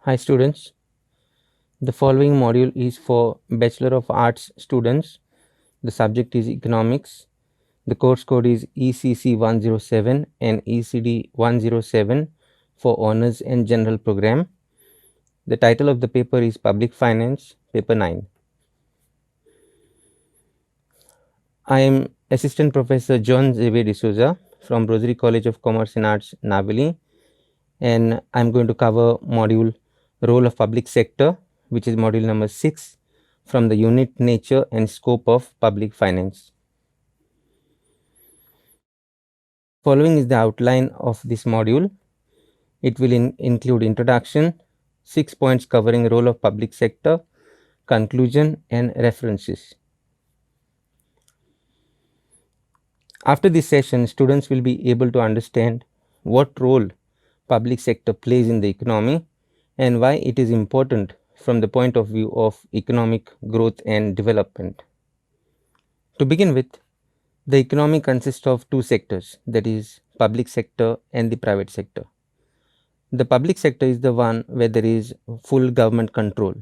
Hi students, the following module is for Bachelor of Arts students. The subject is economics. The course code is ECC 107 and ECD 107 for honors and general program. The title of the paper is Public Finance, paper 9. I am Assistant Professor John Xavier D'Souza from Rosary College of Commerce and Arts, Navili, and I am going to cover module Role of Public Sector, which is module number 6 from the unit Nature and Scope of Public Finance. Following is the outline of this module. It will include introduction, 6 points covering role of public sector, conclusion and references. After this session, students will be able to understand what role public sector plays in the economy and why it is important from the point of view of economic growth and development. To begin with, the economy consists of two sectors, that is public sector and the private sector. The public sector is the one where there is full government control,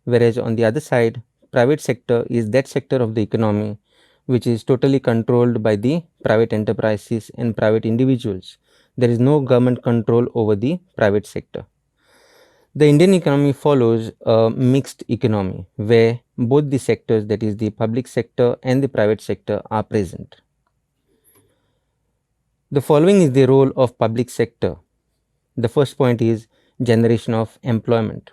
whereas on the other side, private sector is that sector of the economy which is totally controlled by the private enterprises and private individuals. There is no government control over the private sector. The Indian economy follows a mixed economy where both the sectors, that is the public sector and the private sector, are present. The following is the role of public sector. The first point is generation of employment.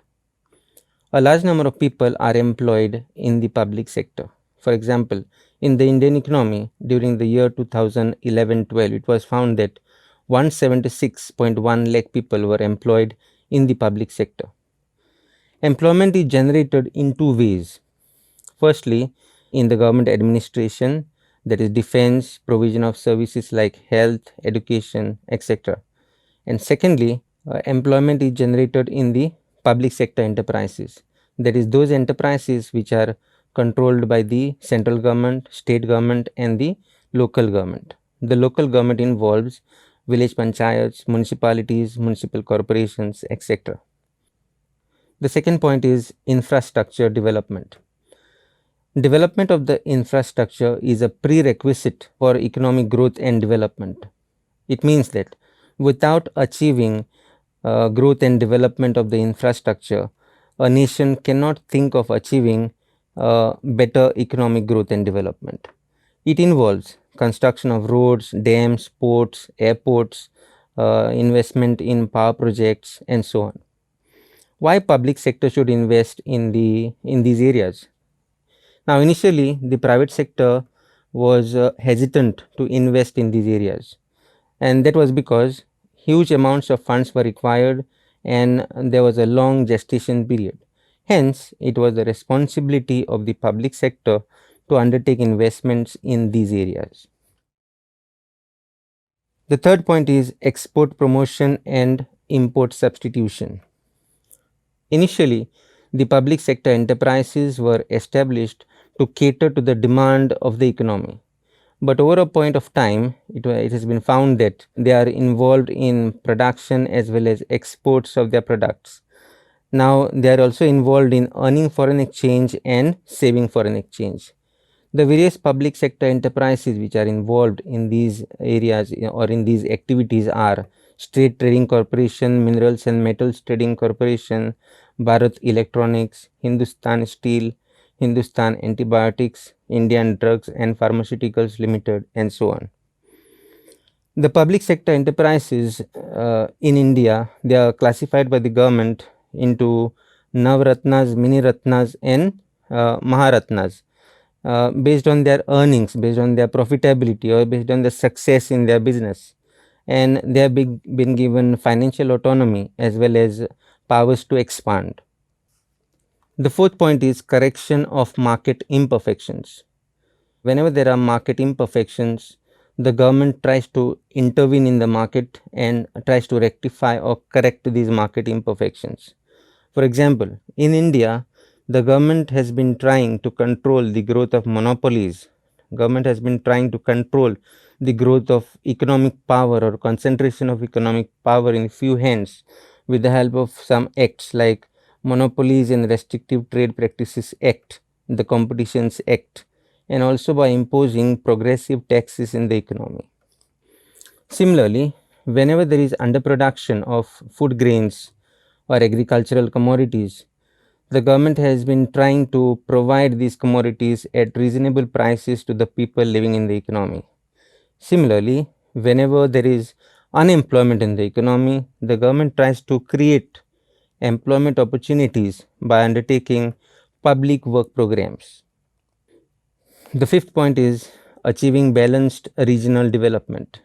A large number of people are employed in the public sector. For example, in the Indian economy during the year 2011-12, it was found that 176.1 lakh people were employed in the public sector. Employment is generated in two ways. Firstly, in the government administration, that is defense, provision of services like health, education, etc. And secondly, employment is generated in the public sector enterprises, that is those enterprises which are controlled by the central government, state government and the local government. The local government involves village panchayats, municipalities, municipal corporations, etc. The second point is infrastructure development. Development of the infrastructure is a prerequisite for economic growth and development. It means that without achieving growth and development of the infrastructure, a nation cannot think of achieving better economic growth and development. It involves construction of roads, dams, ports, airports, investment in power projects and so on. Why public sector should invest in these areas? Now, initially the private sector was hesitant to invest in these areas, and that was because huge amounts of funds were required and there was a long gestation period. Hence, it was the responsibility of the public sector to undertake investments in these areas. The third point is export promotion and import substitution. Initially, the public sector enterprises were established to cater to the demand of the economy. But over a point of time, it has been found that they are involved in production as well as exports of their products. Now, they are also involved in earning foreign exchange and saving foreign exchange. The various public sector enterprises which are involved in these areas or in these activities are State Trading Corporation, Minerals and Metals Trading Corporation, Bharat Electronics, Hindustan Steel, Hindustan Antibiotics, Indian Drugs and Pharmaceuticals Limited, and so on. The public sector enterprises in India, they are classified by the government into Navratnas, Mini Ratnas and Maharatnas. Based on their earnings, based on their profitability or based on the success in their business, and they have been given financial autonomy as well as powers to expand. The fourth point is correction of market imperfections. Whenever there are market imperfections, the government tries to intervene in the market and tries to rectify or correct these market imperfections. For example, in India, the government has been trying to control the growth of monopolies. Government has been trying to control the growth of economic power or concentration of economic power in few hands with the help of some acts like Monopolies and Restrictive Trade Practices Act, the Competitions Act, and also by imposing progressive taxes in the economy. Similarly, whenever there is underproduction of food grains or agricultural commodities, the government has been trying to provide these commodities at reasonable prices to the people living in the economy. Similarly, whenever there is unemployment in the economy, the government tries to create employment opportunities by undertaking public work programs. The fifth point is achieving balanced regional development.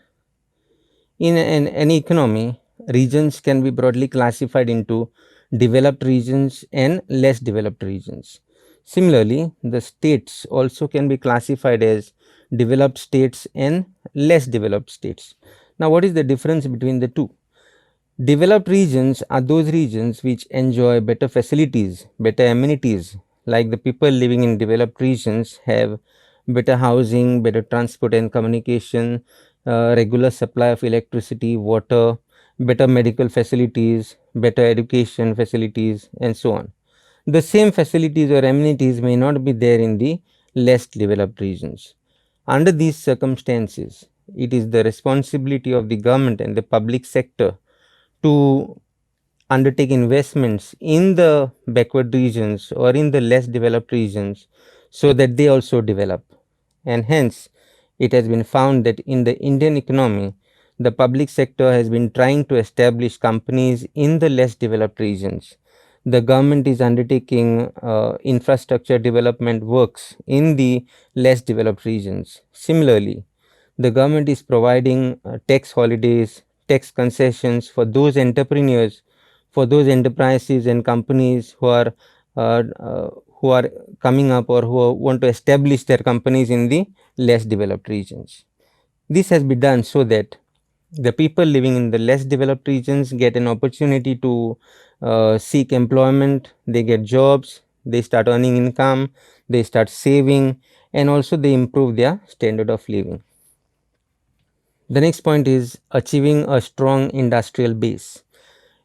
In any economy, regions can be broadly classified into developed regions and less developed regions. Similarly, the states also can be classified as developed states and less developed states. Now, what is the difference between the two? Developed regions are those regions which enjoy better facilities, better amenities, like the people living in developed regions have better housing, better transport and communication, regular supply of electricity, water, better medical facilities, better education facilities, and so on. The same facilities or amenities may not be there in the less developed regions. Under these circumstances, it is the responsibility of the government and the public sector to undertake investments in the backward regions or in the less developed regions so that they also develop. And hence, it has been found that in the Indian economy, the public sector has been trying to establish companies in the less developed regions. The government is undertaking infrastructure development works in the less developed regions. Similarly, the government is providing tax holidays, tax concessions for those entrepreneurs, for those enterprises and companies uh, uh, who are coming up or who want to establish their companies in the less developed regions. This has been done so that the people living in the less developed regions get an opportunity to seek employment, they get jobs, they start earning income, they start saving, and also they improve their standard of living. The next point is achieving a strong industrial base.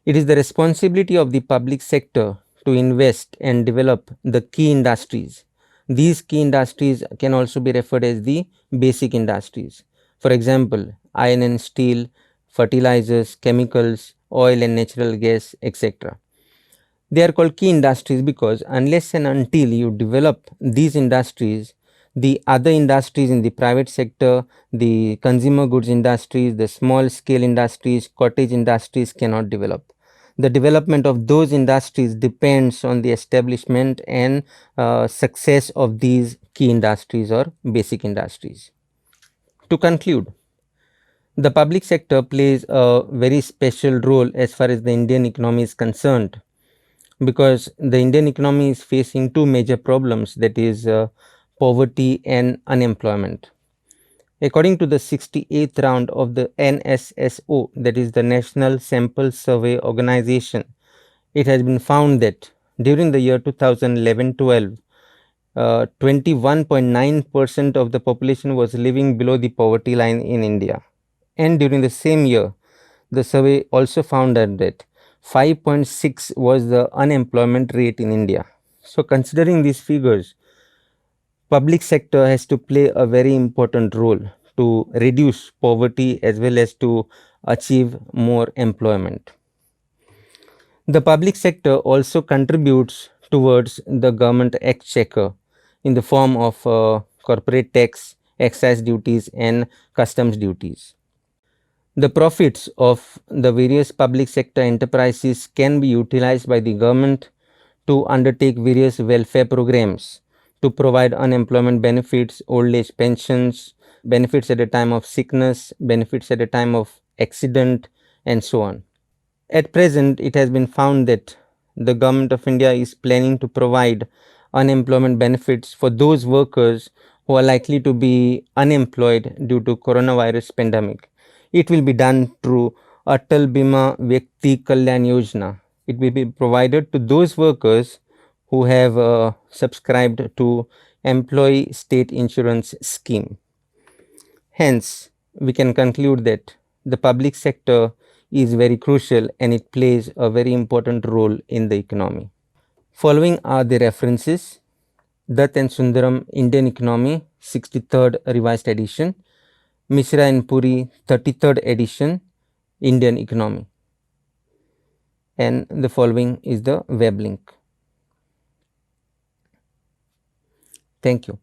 It is the responsibility of the public sector to invest and develop the key industries. These key industries can also be referred as the basic industries. For example, iron and steel, fertilizers, chemicals, oil and natural gas, etc. They are called key industries because unless and until you develop these industries, the other industries in the private sector, the consumer goods industries, the small scale industries, cottage industries cannot develop. The development of those industries depends on the establishment and success of these key industries or basic industries. To conclude, the public sector plays a very special role as far as the Indian economy is concerned, because the Indian economy is facing two major problems, that is poverty and unemployment. According to the 68th round of the NSSO, that is the National Sample Survey Organization, it has been found that during the year 2011-12, 21.9% of the population was living below the poverty line in India. And during the same year, the survey also found that 5.6 was the unemployment rate in India. So, considering these figures, public sector has to play a very important role to reduce poverty as well as to achieve more employment. The public sector also contributes towards the government exchequer in the form of corporate tax, excise duties and customs duties. The profits of the various public sector enterprises can be utilized by the government to undertake various welfare programs, to provide unemployment benefits, old age pensions, benefits at a time of sickness, benefits at a time of accident, and so on. At present, it has been found that the government of India is planning to provide unemployment benefits for those workers who are likely to be unemployed due to coronavirus pandemic. It will be done through Atal Bima Vyakti Kalyan Yojana. It will be provided to those workers who have subscribed to employee state insurance scheme. Hence, we can conclude that the public sector is very crucial and it plays a very important role in the economy. Following are the references: Dutt and Sundaram, Indian Economy, 63rd Revised Edition; Mishra and Puri, 33rd Edition, Indian Economy. And the following is the web link. Thank you.